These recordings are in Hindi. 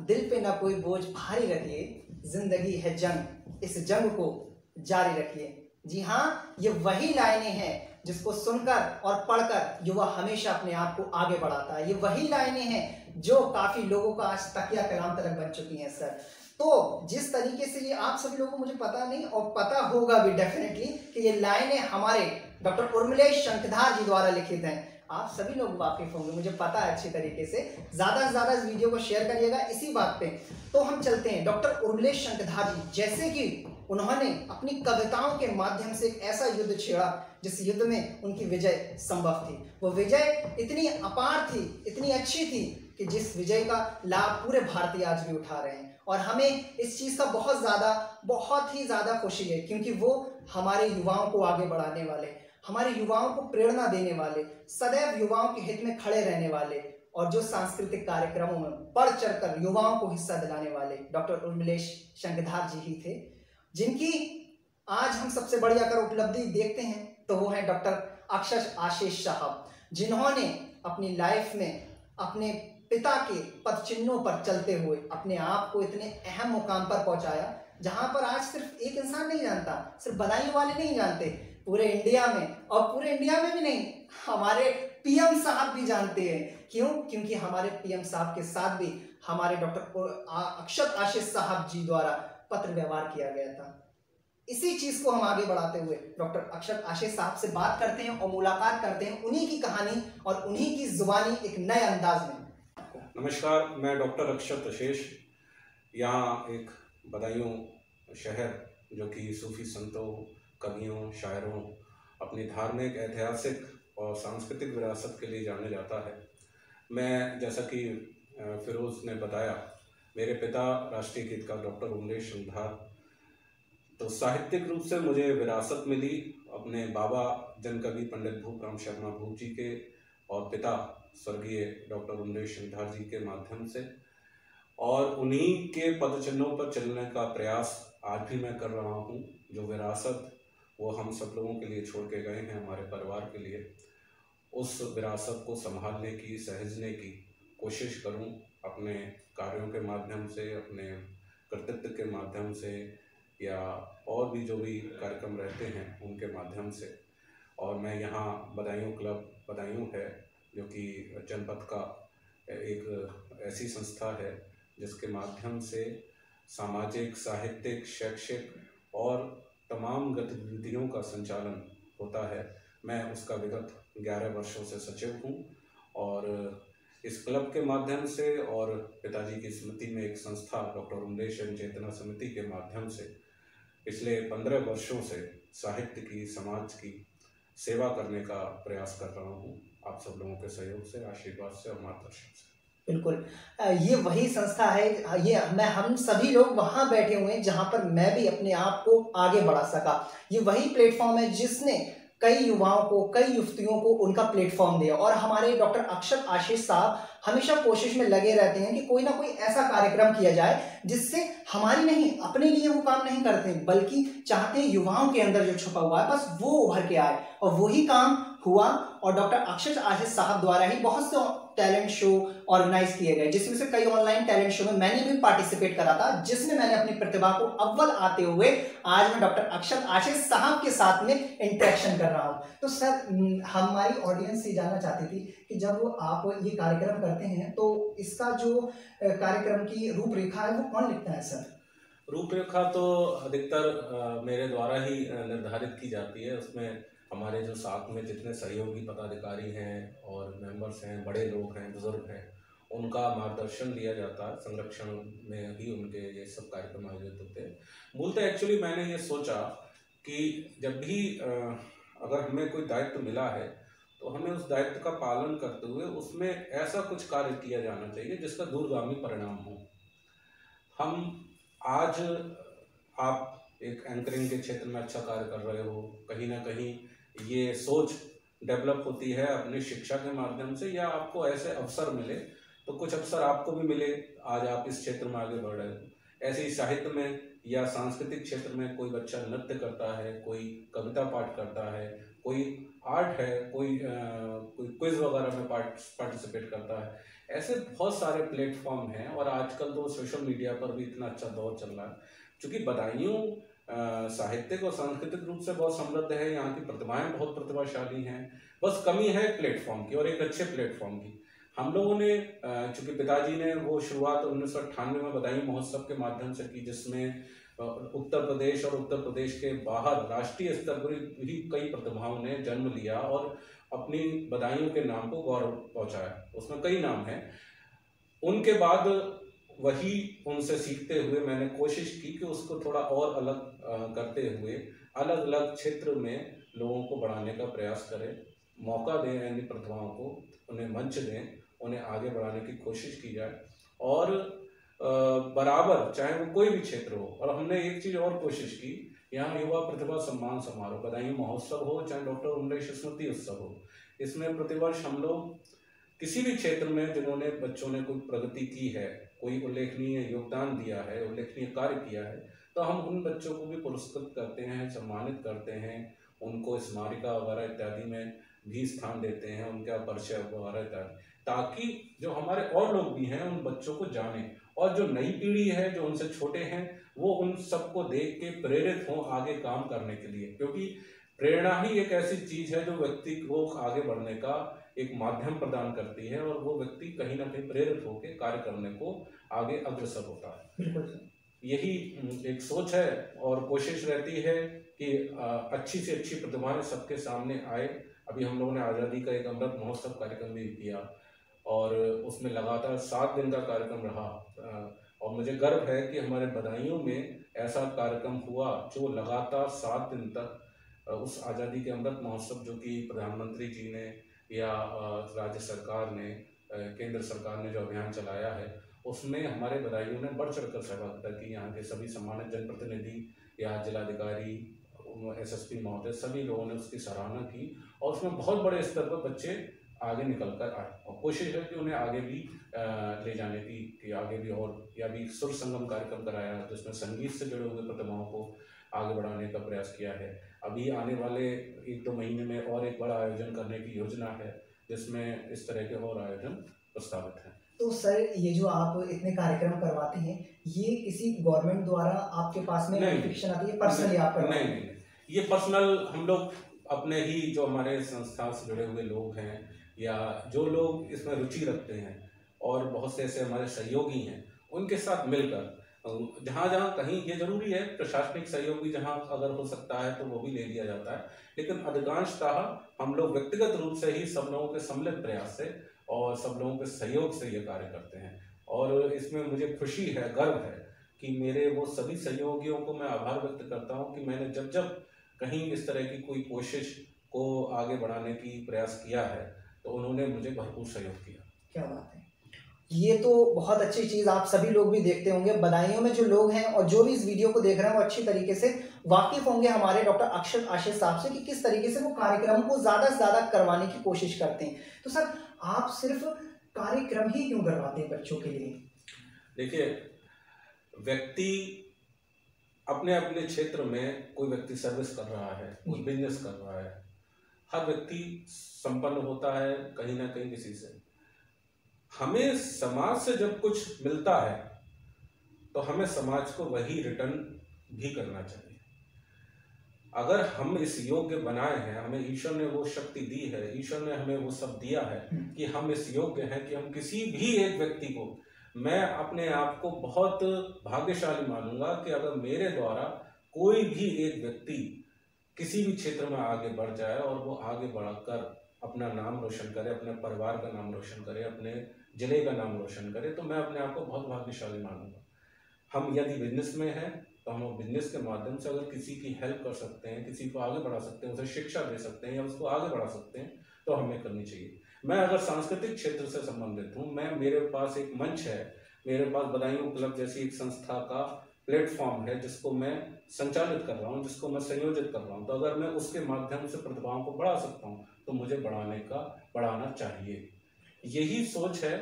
दिल पे ना कोई बोझ भारी रखिए, जिंदगी है जंग, इस जंग को जारी रखिए। जी हाँ, ये वही लाइनें हैं जिसको सुनकर और पढ़कर युवा हमेशा अपने आप को आगे बढ़ाता है। ये वही लाइनें हैं जो काफी लोगों का आज तकिया कलाम तक बन चुकी हैं सर। तो जिस तरीके से ये आप सभी लोगों को मुझे पता नहीं और पता होगा भी डेफिनेटली कि ये लाइनें हमारे डॉक्टर उर्मिलेश शंखधार जी द्वारा लिखित हैं। आप सभी लोग वाकिफ होंगे, मुझे पता है अच्छी तरीके से। ज्यादा से ज्यादा इस वीडियो को शेयर करिएगा इसी बात पे। तो हम चलते हैं डॉक्टर उर्मिलेश शंखधार जी, जैसे कि उन्होंने अपनी कविताओं के माध्यम से एक ऐसा युद्ध छेड़ा जिस युद्ध में उनकी विजय संभव थी। वो विजय इतनी अपार थी, इतनी अच्छी थी कि जिस विजय का लाभ पूरे भारतीय आज भी उठा रहे हैं। और हमें इस चीज का बहुत ही ज्यादा खुशी है, क्योंकि वो हमारे युवाओं को आगे बढ़ाने वाले, हमारे युवाओं को प्रेरणा देने वाले, सदैव युवाओं के हित में खड़े रहने वाले और जो सांस्कृतिक कार्यक्रमों में बढ़ चढ़कर युवाओं को हिस्सा दिलाने वाले डॉक्टर उर्मिलेश शंखधार जी ही थे, जिनकी आज हम सबसे बड़ी अगर उपलब्धि देखते हैं तो वो है डॉक्टर अक्षत आशीष साहब, जिन्होंने अपनी लाइफ में अपने पिता के पद चिन्हों पर चलते हुए अपने आप को इतने अहम मुकाम पर पहुंचाया, जहां पर आज सिर्फ एक इंसान नहीं जानता, सिर्फ बधाई वाले नहीं जानते, पूरे इंडिया में, और पूरे इंडिया में भी नहीं, हमारे पीएम साहब भी जानते हैं। क्यों? क्योंकि हमारे पीएम साहब के साथ भी हमारे डॉक्टर अक्षत आशीष साहब जी द्वारा पत्र व्यवहार किया गया था। इसी चीज को हम आगे बढ़ाते हुए डॉक्टर अक्षत आशीष साहब से बात करते हैं और मुलाकात करते हैं उन्हीं की कहानी और उन्हीं की जुबानी एक नए अंदाज में। नमस्कार, मैं डॉक्टर अक्षत आशीष, यहाँ एक बदायूं शहर जो कि सूफी संतों, कवियों, शायरों, अपनी धार्मिक, ऐतिहासिक और सांस्कृतिक विरासत के लिए जाने जाता है। मैं, जैसा कि फिरोज़ ने बताया, मेरे पिता राष्ट्रीय गीतकार डॉक्टर उर्मिलेश शंखधार, तो साहित्यिक रूप से मुझे विरासत मिली अपने बाबा जन कवि पंडित भूपराम शर्मा भूप जी के और पिता स्वर्गीय डॉक्टर उर्मिलेश शंखधार जी के माध्यम से, और उन्हीं के पद चिन्हों पर चलने का प्रयास आज भी मैं कर रहा हूँ। जो विरासत वो हम सब लोगों के लिए छोड़ के गए हैं, हमारे परिवार के लिए, उस विरासत को संभालने की, सहेजने की कोशिश करूँ अपने कार्यों के माध्यम से, अपने कृतित्व के माध्यम से, या और भी जो भी कार्यक्रम रहते हैं उनके माध्यम से। और मैं यहाँ बदायूं क्लब, बदायूं है जो कि जनपद का एक ऐसी संस्था है जिसके माध्यम से सामाजिक, साहित्यिक, शैक्षिक और तमाम गतिविधियों का संचालन होता है। मैं उसका विगत 11 वर्षों से सचिव हूँ और इस क्लब के माध्यम से और पिताजी की स्मृति में एक संस्था डॉक्टर उर्मिलेश चेतना समिति के माध्यम से पिछले 15 वर्षों से साहित्य की, समाज की सेवा करने का प्रयास कर रहा हूँ, आप सब लोगों के सहयोग से, आशीर्वाद से और मार्गदर्शन से। बिल्कुल, ये वही संस्था है, ये हम सभी लोग वहां बैठे हुए हैं जहां पर मैं भी अपने आप को आगे बढ़ा सका। ये वही प्लेटफॉर्म है जिसने कई युवाओं को, कई युवतियों को उनका प्लेटफॉर्म दिया। और हमारे डॉक्टर अक्षत आशीष साहब हमेशा कोशिश में लगे रहते हैं कि कोई ना कोई ऐसा कार्यक्रम किया जाए जिससे हमारी नहीं, अपने लिए वो काम नहीं करते, बल्कि चाहते हैं युवाओं के अंदर जो छुपा हुआ है बस वो उभर के आए। और वही काम हुआ और डॉक्टर अक्षत आशीष साहब द्वारा ही बहुत से टैलेंट शो ऑर्गेनाइज किए गए, जिसमें से कई ऑनलाइन टैलेंट शो में मैंने भी पार्टिसिपेट करा था, जिसमें मैंने अपनी प्रतिभा को अव्वल आते हुए आज मैं डॉक्टर अक्षत आशीष साहब के साथ में इंटरेक्शन कर रहा हूं। तो सर, हमारी ऑडियंस ये जानना चाहती थी कि जब आप ये कार्यक्रम करते हैं तो इसका जो कार्यक्रम की रूपरेखा है वो कौन लिखता है सर? रूपरेखा तो अधिकतर मेरे द्वारा ही निर्धारित की जाती है। उसमें हमारे जो साथ में जितने सहयोगी पदाधिकारी हैं और मेंबर्स हैं, बड़े लोग हैं, बुजुर्ग हैं, उनका मार्गदर्शन लिया जाता है। संरक्षण में ही उनके ये सब कार्यक्रम आयोजित होते हैं। मूलतः एक्चुअली मैंने ये सोचा कि जब भी अगर हमें कोई दायित्व मिला है तो हमें उस दायित्व का पालन करते हुए उसमें ऐसा कुछ कार्य किया जाना चाहिए जिसका दूरगामी परिणाम हो। हम आज, आप एक एंकरिंग के क्षेत्र में अच्छा कार्य कर रहे हो, कहीं ना कहीं ये सोच डेवलप होती है अपनी शिक्षा के माध्यम से, या आपको ऐसे अवसर मिले तो कुछ अवसर आपको भी मिले, आज आप इस क्षेत्र में आगे बढ़ रहे हो। ऐसे ही साहित्य में या सांस्कृतिक क्षेत्र में कोई बच्चा नृत्य करता है, कोई कविता पाठ करता है, कोई आर्ट है, कोई क्विज वगैरह में पार्टिसिपेट करता है। ऐसे बहुत सारे प्लेटफॉर्म हैं और आजकल तो सोशल मीडिया पर भी इतना अच्छा दौर चल रहा है। चूँकि बदायूं साहित्यिक और सांस्कृतिक रूप से बहुत समृद्ध है, यहाँ की प्रतिभाएं बहुत प्रतिभाशाली हैं, बस कमी है प्लेटफॉर्म की और एक अच्छे प्लेटफॉर्म की। हम लोगों ने चूँकि पिताजी ने वो शुरुआत 1998 में बदायूं महोत्सव के माध्यम से की, जिसमें उत्तर प्रदेश और उत्तर प्रदेश के बाहर राष्ट्रीय स्तर पर भी कई प्रतिभाओं ने जन्म लिया और अपनी बदायूं के नाम को गौरव पहुंचाया। उसमें कई नाम हैं। उनके बाद वही उनसे सीखते हुए मैंने कोशिश की कि उसको थोड़ा और अलग करते हुए अलग अलग क्षेत्र में लोगों को बढ़ाने का प्रयास करें, मौका दें यानी प्रतिभाओं को, उन्हें मंच दें, उन्हें आगे बढ़ाने की कोशिश की जाए और बराबर चाहे वो कोई भी क्षेत्र हो। और हमने एक चीज़ और कोशिश की, यहाँ युवा प्रतिभा सम्मान समारोह बदायूं महोत्सव हो चाहे डॉक्टर उमरेश स्मृति उत्सव हो, इसमें प्रतिवर्ष हम लोग किसी भी क्षेत्र में जिन्होंने बच्चों ने कोई प्रगति की है, कोई उल्लेखनीय योगदान दिया है, उल्लेखनीय कार्य किया है, तो हम उन बच्चों को भी पुरस्कृत करते हैं, सम्मानित करते हैं, उनको स्मारिका वगैरह इत्यादि में भी स्थान देते हैं, उनका परिचय वगैरह इत्यादि, ताकि जो हमारे और लोग भी हैं उन बच्चों को जाने और जो नई पीढ़ी है जो उनसे छोटे हैं वो उन सबको देख के प्रेरित हों आगे काम करने के लिए। क्योंकि प्रेरणा ही एक ऐसी चीज है जो व्यक्ति को आगे बढ़ने का एक माध्यम प्रदान करती है और वो व्यक्ति कहीं ना कहीं प्रेरित होकर कार्य करने को आगे अग्रसर होता है। यही एक सोच है और कोशिश रहती है कि अच्छी से अच्छी प्रतिभाएं सबके सामने आए। अभी हम लोगों ने आज़ादी का एक अमृत महोत्सव कार्यक्रम भी किया और उसमें लगातार 7 दिन का कार्यक्रम रहा और मुझे गर्व है कि हमारे बदायूं में ऐसा कार्यक्रम हुआ जो लगातार 7 दिन तक उस आज़ादी के अमृत महोत्सव जो कि प्रधानमंत्री जी ने या राज्य सरकार ने, केंद्र सरकार ने जो अभियान चलाया है उसमें हमारे बदायूं ने बढ़ चढ़कर सहभागिता की। यहाँ के सभी सम्मानित जनप्रतिनिधि या जिलाधिकारी, एसएसपी महोदय, सभी लोगों ने उसकी सराहना की और उसमें बहुत बड़े स्तर पर बच्चे आगे निकल कर आए और कोशिश है कि उन्हें आगे भी ले जाने की, कि आगे भी और या भी सुर संगम कार्यक्रम कराया जिसमें संगीत से जुड़े हुए प्रतिभाओं को आगे बढ़ाने का प्रयास किया है। अभी आने वाले 1-2 महीने में और एक बड़ा आयोजन करने की योजना है जिसमें इस तरह के और आयोजन प्रस्तावित हैं। तो सर, ये जो आप इतने कार्यक्रम करवाते हैं, ये किसी गवर्नमेंट द्वारा आपके पास में नोटिफिकेशन आती है, पर्सनली आप करवाते हैं? नहीं, ये पर्सनल हम लोग अपने ही जो हमारे संस्था से जुड़े हुए लोग हैं या जो लोग इसमें रुचि रखते हैं और बहुत से ऐसे हमारे सहयोगी हैं उनके साथ मिलकर जहाँ जहाँ कहीं ये जरूरी है प्रशासनिक सहयोग भी जहाँ अगर हो सकता है तो वो भी ले लिया जाता है, लेकिन अधिकांशतः हम लोग व्यक्तिगत रूप से ही सब लोगों के सम्मिलित प्रयास से और सब लोगों के सहयोग से ये कार्य करते हैं। और इसमें मुझे खुशी है, गर्व है कि मेरे वो सभी सहयोगियों को मैं आभार व्यक्त करता हूँ कि मैंने जब जब कहीं इस तरह की कोई कोशिश को आगे बढ़ाने की प्रयास किया है तो उन्होंने मुझे भरपूर सहयोग किया। क्या बात है, ये तो बहुत अच्छी चीज़ आप सभी लोग भी देखते होंगे। बदायूं में जो लोग हैं और जो भी इस वीडियो को देख रहे हैं वो अच्छी तरीके से वाकिफ होंगे हमारे डॉक्टर अक्षत आशीष साहब से कि किस तरीके से वो कार्यक्रम को ज़्यादा से ज़्यादा करवाने की कोशिश करते हैं। तो सर, आप सिर्फ कार्यक्रम ही क्यों करवाते हैं बच्चों के लिए? देखिए, व्यक्ति अपने अपने क्षेत्र में, कोई व्यक्ति सर्विस कर रहा है, कोई बिजनेस कर रहा है, हर व्यक्ति संपन्न होता है कहीं ना कहीं किसी से। हमें समाज से जब कुछ मिलता है तो हमें समाज को वही रिटर्न भी करना चाहिए। अगर हम इस योग्य बनाए हैं, हमें ईश्वर ने वो शक्ति दी है, ईश्वर ने हमें वो सब दिया है कि हम इस योग्य हैं कि हम किसी भी एक व्यक्ति को, मैं अपने आप को बहुत भाग्यशाली मानूंगा कि अगर मेरे द्वारा कोई भी एक व्यक्ति किसी भी क्षेत्र में आगे बढ़ जाए और वो आगे बढ़कर अपना नाम रोशन करे, अपने परिवार का नाम रोशन करे, अपने जिले का नाम रोशन करे, तो मैं अपने आप को बहुत भाग्यशाली मानूंगा। हम यदि बिजनेस में हैं तो हम बिजनेस के माध्यम से अगर किसी की हेल्प कर सकते हैं, किसी को आगे बढ़ा सकते हैं, उसे शिक्षा दे सकते हैं या उसको आगे बढ़ा सकते हैं तो हमें करनी चाहिए। मैं अगर सांस्कृतिक क्षेत्र से संबंधित हूँ, मेरे पास एक मंच है, मेरे पास बदायूं क्लब जैसी एक संस्था का प्लेटफॉर्म है जिसको मैं संचालित कर रहा हूँ, जिसको मैं संयोजित कर रहा हूँ, तो अगर मैं उसके माध्यम से प्रतिभाओं को बढ़ा सकता हूँ तो मुझे बढ़ाना चाहिए। यही सोच है।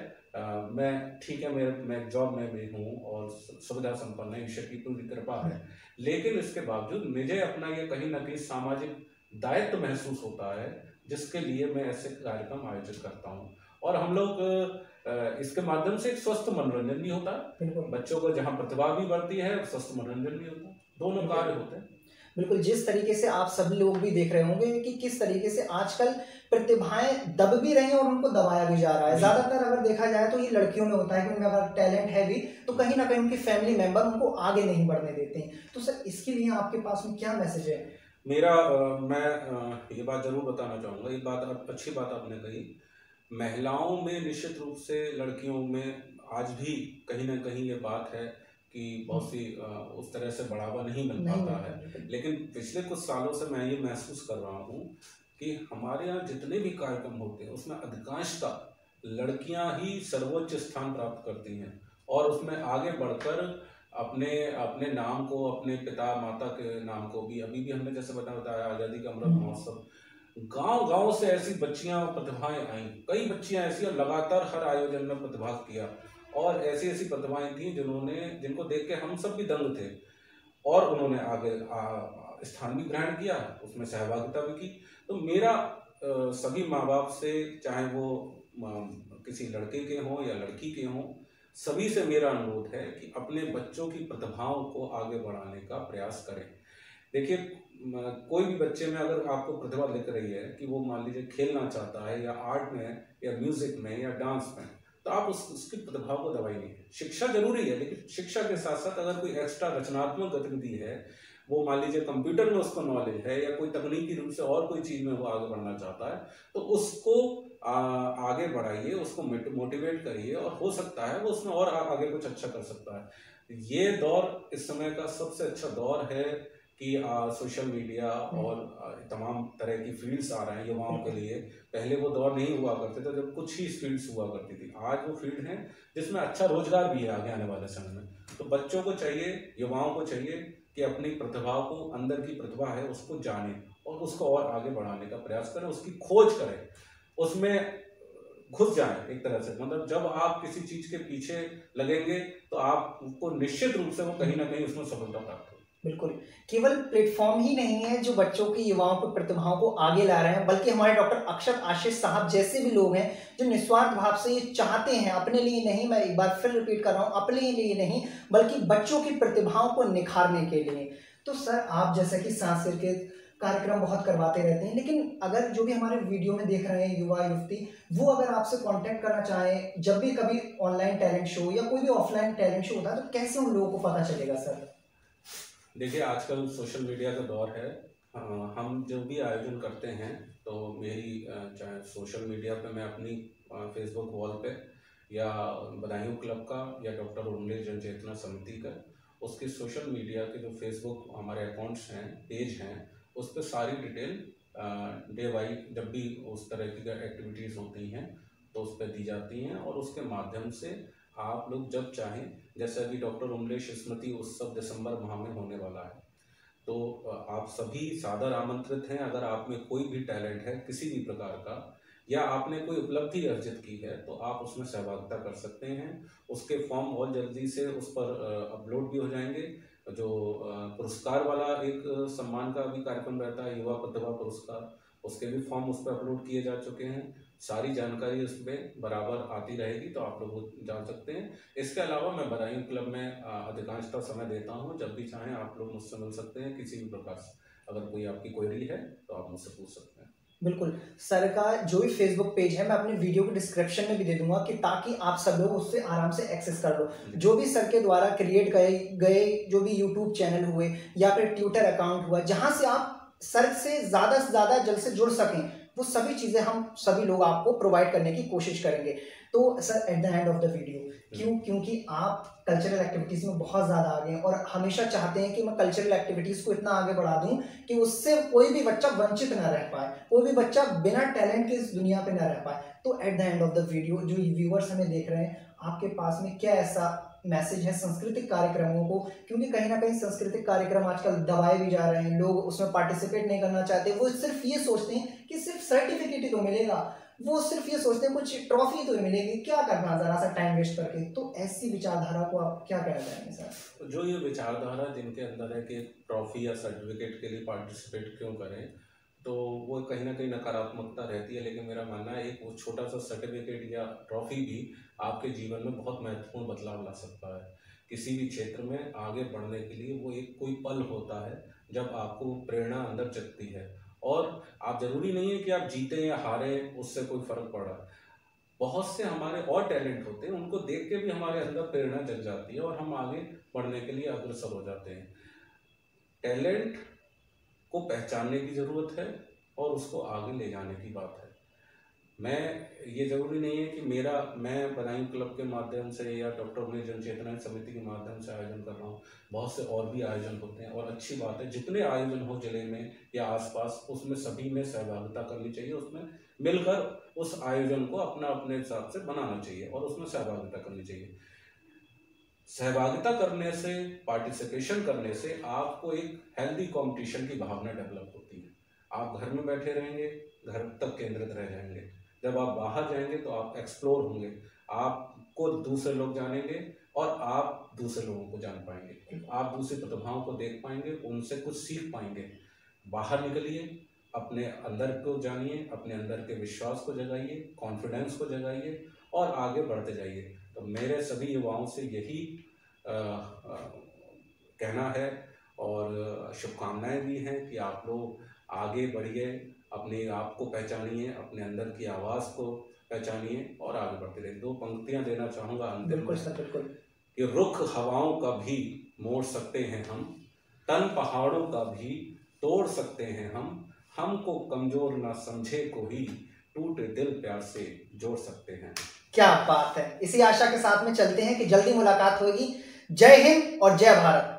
मैं ठीक है, मैं जॉब में भी हूँ और सुविधा संपन्न है, ईश्वर की पूरी कृपा है, लेकिन इसके बावजूद मुझे अपना ये कहीं ना कहीं सामाजिक दायित्व महसूस होता है जिसके लिए मैं ऐसे कार्यक्रम आयोजित करता हूँ। और हम लोग इसके माध्यम से एक स्वस्थ मनोरंजन भी होता है, बच्चों को जहाँ प्रतिभा भी बढ़ती है, स्वस्थ मनोरंजन भी होता है, दोनों कार्य होते हैं। बिल्कुल, जिस तरीके से आप सभी लोग भी देख रहे होंगे कि किस तरीके से आजकल प्रतिभाएं दब भी रही हैं और उनको दबाया भी जा रहा है। ज़्यादातर अगर देखा जाए तो ये लड़कियों में होता है कि उनमें अगर टैलेंट है भी तो कहीं ना कहीं उनके फैमिली मेंबर उनको आगे नहीं बढ़ने देते हैं। तो सर इसके लिए आपके पास में क्या मैसेज है? मेरा मैं ये बात जरूर बताना चाहूँगा, ये बात अच्छी बात आपने कही। महिलाओं में निश्चित रूप से, लड़कियों में आज भी कहीं ना कहीं ये बात है कि बहुत सी उस तरह से बढ़ावा नहीं मिल पाता है। लेकिन पिछले कुछ सालों से मैं ये महसूस कर रहा हूँ कि हमारे यहाँ जितने भी कार्यक्रम होते हैं उसमें अधिकांशतः लड़कियां ही सर्वोच्च स्थान प्राप्त करती हैं और उसमें आगे बढ़कर अपने अपने नाम को, अपने पिता माता के नाम को भी, अभी भी हमने जैसे बताया आज़ादी का अमृत महोत्सव, गांव गांव से ऐसी बच्चियां प्रतिभाएं आई, कई बच्चियां ऐसी, और लगातार हर आयोजन में प्रतिभाग किया और ऐसी ऐसी प्रतिभाएं थी जिनको देख के हम सब भी दंग थे और उन्होंने आगे स्थान भी ग्रहण किया, उसमें सहभागिता भी की। तो मेरा सभी माँ बाप से, चाहे वो किसी लड़के के हों या लड़की के हों, सभी से मेरा अनुरोध है कि अपने बच्चों की प्रतिभाओं को आगे बढ़ाने का प्रयास करें। देखिए, कोई भी बच्चे में अगर आपको प्रतिभा दिख रही है कि वो मान लीजिए खेलना चाहता है या आर्ट में या म्यूजिक में या डांस में, तो आप उसकी प्रतिभा को दबाइए। शिक्षा जरूरी है, लेकिन शिक्षा के साथ साथ अगर कोई एक्स्ट्रा रचनात्मक गतिविधि है, वो मान लीजिए कंप्यूटर में उसको नॉलेज है या कोई तकनीकी रूप से और कोई चीज़ में वो आगे बढ़ना चाहता है, तो उसको आगे बढ़ाइए, उसको मोटिवेट करिए और हो सकता है वो उसमें और आगे कुछ अच्छा कर सकता है। ये दौर इस समय का सबसे अच्छा दौर है कि सोशल मीडिया और तमाम तरह की फील्ड्स आ रहे हैं युवाओं के लिए। पहले वो दौर नहीं हुआ करते थे जब कुछ ही फील्ड्स हुआ करती थी, आज वो फील्ड हैं जिसमें अच्छा रोजगार भी है आगे आने वाले समय में। तो बच्चों को चाहिए, युवाओं को चाहिए कि अपनी प्रतिभा को, अंदर की प्रतिभा है उसको जाने और उसको और आगे बढ़ाने का प्रयास करें, उसकी खोज करें, उसमें घुस जाएं एक तरह से। मतलब जब आप किसी चीज के पीछे लगेंगे तो आपको निश्चित रूप से वो कहीं ना कहीं उसमें सफलता प्राप्त होगी। बिल्कुल, केवल प्लेटफॉर्म ही नहीं है जो बच्चों की, युवाओं की प्रतिभाओं को आगे ला रहे हैं, बल्कि हमारे डॉक्टर अक्षत आशीष साहब जैसे भी लोग हैं जो निस्वार्थ भाव से ये चाहते हैं, अपने लिए नहीं, मैं एक बार फिर रिपीट कर रहा हूँ, अपने लिए नहीं बल्कि बच्चों की प्रतिभाओं को निखारने के लिए। तो सर आप जैसे कि सांस्कृतिक कार्यक्रम बहुत करवाते रहते हैं, लेकिन अगर जो भी हमारे वीडियो में देख रहे हैं युवा युवती, वो अगर आपसे कांटेक्ट करना चाहें, जब भी कभी ऑनलाइन टैलेंट शो या कोई भी ऑफलाइन टैलेंट शो होता है, तो कैसे उन लोगों को पता चलेगा सर? देखिए, आजकल सोशल मीडिया का दौर है। हम जो भी आयोजन करते हैं तो मेरी चाहे सोशल मीडिया पे मैं अपनी फेसबुक वॉल पे या बदायूं क्लब का या डॉक्टर उर्मिला जन चेतना समिति का, उसके सोशल मीडिया के जो फेसबुक हमारे अकाउंट्स हैं, पेज हैं, उस पर सारी डिटेल डे वाइज जब भी उस तरह की एक्टिविटीज़ होती हैं तो उस पर दी जाती हैं और उसके माध्यम से आप लोग जब चाहें, जैसे अभी डॉक्टर उमलेश स्मृति उत्सव दिसंबर माह में होने वाला है, तो आप सभी सादर आमंत्रित हैं। अगर आप में कोई भी टैलेंट है किसी भी प्रकार का या आपने कोई उपलब्धि अर्जित की है तो आप उसमें सहभागिता कर सकते हैं। उसके फॉर्म बहुत जल्दी से उस पर अपलोड भी हो जाएंगे। जो पुरस्कार वाला एक सम्मान का भी कार्यक्रम रहता है, युवा प्रतिभा पुरस्कार, उसके भी फॉर्म उस पर अपलोड किए जा चुके हैं। सारी जानकारी उसमें बराबर आती रहेगी तो आप लोग जान सकते हैं। इसके अलावा मैं बदायूं क्लब में अधिकांशतः समय देता हूं, जब भी चाहें आप लोग मुझसे मिल सकते हैं किसी भी प्रकार से। अगर कोई आपकी क्वेरी है तो आप मुझसे पूछ सकते हैं। बिल्कुल, सर का जो भी फेसबुक पेज है मैं अपने वीडियो के डिस्क्रिप्शन में भी दे दूंगा कि ताकि आप सब लोग उससे आराम से एक्सेस कर लो। जो भी सर के द्वारा क्रिएट गए जो भी यूट्यूब चैनल हुए या फिर ट्विटर अकाउंट हुआ, जहां से आप सर से ज़्यादा जल्द से जुड़ सकें, वो सभी चीज़ें हम सभी लोग आपको प्रोवाइड करने की कोशिश करेंगे। तो sir at the end of the video, क्योंकि आप कल्चरल एक्टिविटीज़ में बहुत ज़्यादा आगे हैं और हमेशा चाहते हैं कि मैं कल्चरल एक्टिविटीज़ को इतना आगे बढ़ा दूं कि उससे कोई भी बच्चा वंचित ना रह पाए, कोई भी बच्चा बिना टैलेंट के इस दुनिया पे ना रह पाए। तो at the end of the video जो व्यूअर्स हमें देख रहे हैं, आपके पास में क्या ऐसा मैसेज है सांस्कृतिक कार्यक्रमों को, क्योंकि कहीं ना कहीं सांस्कृतिक कार्यक्रम आजकल दबाए भी जा रहे हैं, लोग उसमें पार्टिसिपेट नहीं करना चाहते, वो सिर्फ ये सोचते हैं कि सिर्फ सर्टिफिकेट ही तो मिलेगा, वो सिर्फ ये सोचते हैं कुछ ट्रॉफी तो मिलेगी, क्या करना जरा सा टाइम वेस्ट करके। तो ऐसी विचारधारा को आप क्या कहना चाहेंगे सर? जो ये विचारधारा जिनके अंदर है कि ट्रॉफी या सर्टिफिकेट के लिए पार्टिसिपेट क्यों करें, तो वो कहीं ना कहीं नकारात्मकता रहती है। लेकिन मेरा मानना है एक वो छोटा सा सर्टिफिकेट या ट्रॉफी भी आपके जीवन में बहुत महत्वपूर्ण बदलाव ला सकता है। किसी भी क्षेत्र में आगे बढ़ने के लिए वो एक कोई पल होता है जब आपको प्रेरणा अंदर जगती है। और आप जरूरी नहीं है कि आप जीते या हारे, उससे कोई फर्क पड़ रहा है। बहुत से हमारे और टैलेंट होते हैं, उनको देख के भी हमारे अंदर प्रेरणा जग जाती है और हम आगे बढ़ने के लिए अग्रसर हो जाते हैं। टैलेंट को पहचानने की ज़रूरत है और उसको आगे ले जाने की बात है। ये ज़रूरी नहीं है कि मैं बदायूं क्लब के माध्यम से या डॉक्टर उमेश जनचेतना समिति के माध्यम से आयोजन कर रहा हूँ। बहुत से और भी आयोजन होते हैं और अच्छी बात है, जितने आयोजन हो जिले में या आसपास, उसमें सभी में सहभागिता करनी चाहिए। उसमें मिलकर उस आयोजन को अपने हिसाब से बनाना चाहिए और उसमें सहभागिता करनी चाहिए। सहभागिता करने से, पार्टिसिपेशन करने से आपको एक हेल्दी कंपटीशन की भावना डेवलप होती है। आप घर में बैठे रहेंगे, घर तक केंद्रित रह जाएंगे। जब आप बाहर जाएंगे तो आप एक्सप्लोर होंगे, आपको दूसरे लोग जानेंगे और आप दूसरे लोगों को जान पाएंगे। आप दूसरी प्रतिभाओं को देख पाएंगे, उनसे कुछ सीख पाएंगे। बाहर निकलिए, अपने अंदर को जानिए, अपने अंदर के विश्वास को जगाइए, कॉन्फिडेंस को जगाइए और आगे बढ़ते जाइए। तो मेरे सभी युवाओं से यही कहना है और शुभकामनाएं भी हैं कि आप लोग आगे बढ़िए, अपने आप को पहचानिए, अपने अंदर की आवाज़ को पहचानिए और आगे बढ़ते रहिए। 2 पंक्तियां देना चाहूँगा अंतिम में। बिल्कुल सर, बिल्कुल। कि रुख हवाओं का भी मोड़ सकते हैं हम, तन पहाड़ों का भी तोड़ सकते हैं हमको कमज़ोर ना समझे कोई, टूटे दिल प्यार से जोड़ सकते हैं। क्या बात है। इसी आशा के साथ में चलते हैं कि जल्दी मुलाकात होगी। जय हिंद और जय भारत।